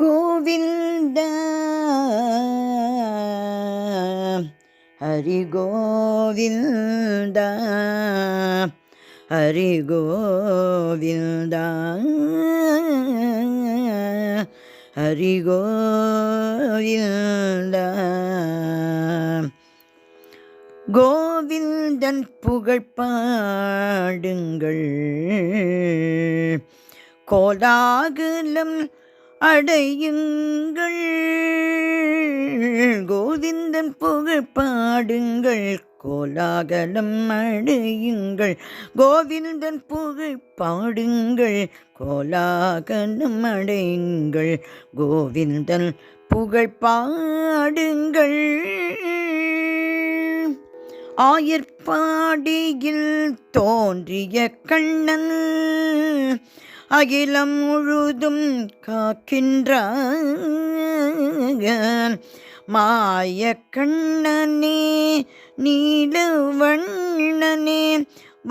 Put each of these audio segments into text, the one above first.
கோவிந்த ஹரி கோவிந்த ஹரி கோவிந்த ஹரி கோவிந்த. கோவிந்தன் புகழ் பாடுங்கள், கோலாகலம் அடையுங்கள். கோவிந்தன் புகழ் பாடுங்கள், கோலாகலம் அடையுங்கள். கோவிந்தன் புகழ் பாடுங்கள், கோலாகலம் அடையுங்கள். கோவிந்தன் புகழ் பாடுங்கள். ஆயர்பாடியில் தோன்றிய கண்ணன் அகிலம் முழுதும் காக்கின்றான். மாய கண்ணனே நீலவண்ணனே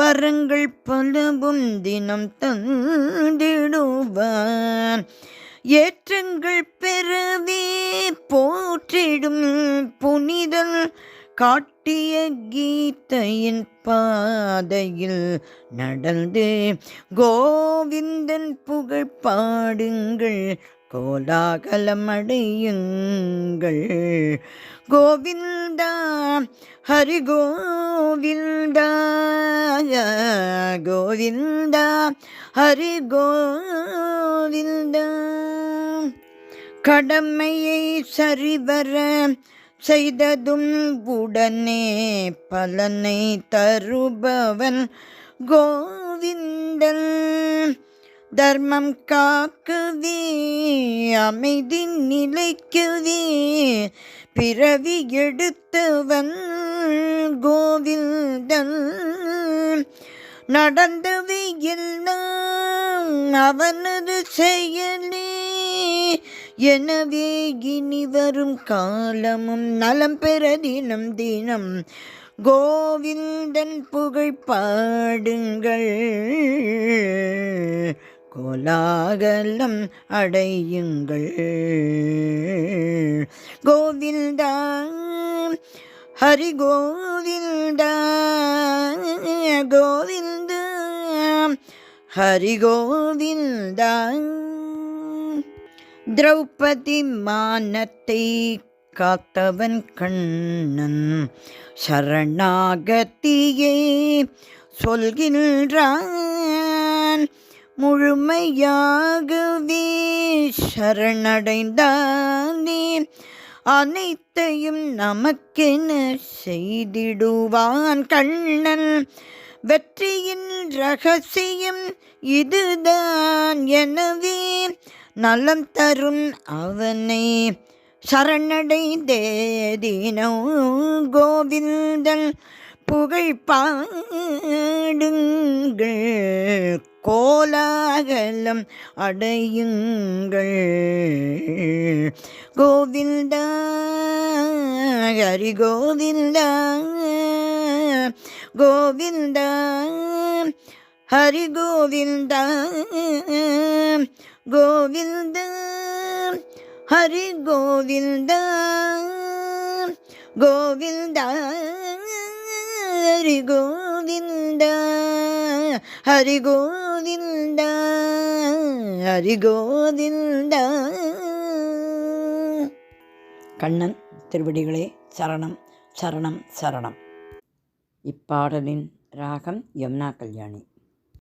வரங்கள் பலவும் தினம் தந்திடுவான். ஏற்றங்கள் பெறவே போற்றிடும் புனிதன் காட்டிய கீதையின் பாதையில் நடந்து கோவிந்தன் புகழ் பாடுங்கள், கோலாகலம் அடையுங்கள். கோவிந்தா ஹரி கோவிந்தா கோவிந்தா ஹரி கோவிந்தா. கடமையை சரிவர செய்ததும் உடனே பலனை தருபவன் கோவிந்தன். தர்மம் காக்கவே அமைதி நிலைக்கவே பிறவி எடுத்தவன் கோவிந்தன். நடந்தவை எல்லாம் அவனது செயலே, எனவே இனி வரும் காலமும் நலம் பெற தினம் தினம் கோவிந்தன் புகழ் பாடுங்கள், கோலாகலம் அடையுங்கள். கோவிந்தா ஹரி கோவிந்தா கோவிந்தா ஹரி கோவிந்தா. திரௌபதி மானத்தை காத்தவன் கண்ணன் சரணாகதியை சொல்கின்றான். முழுமையாகவே சரணடைந்தானே அனைத்தையும் நமக்கென செய்திடுவான் கண்ணன். வெற்றியின் ரகசியம் இதுதான், எனவே நலம் தரும் அவனை சரணடைந்தே தினம் கோவிந்தன் புகழ் பாடுங்கள், கோலாகலம் அடையுங்கள். கோவிந்தா ஹரி கோவிந்தா கோவிந்தா ஹரி கோவிந்தா கோவிந்தா ஹரி கோவிந்தா கோவிந்தா ஹரி கோவிந்தா ஹரி கோவிந்தா ஹரி கோவிந்தா. கண்ணன் திருவடிகளே சரணம் சரணம் சரணம். இப்பாடலின் ராகம் யமுனா கல்யாணி.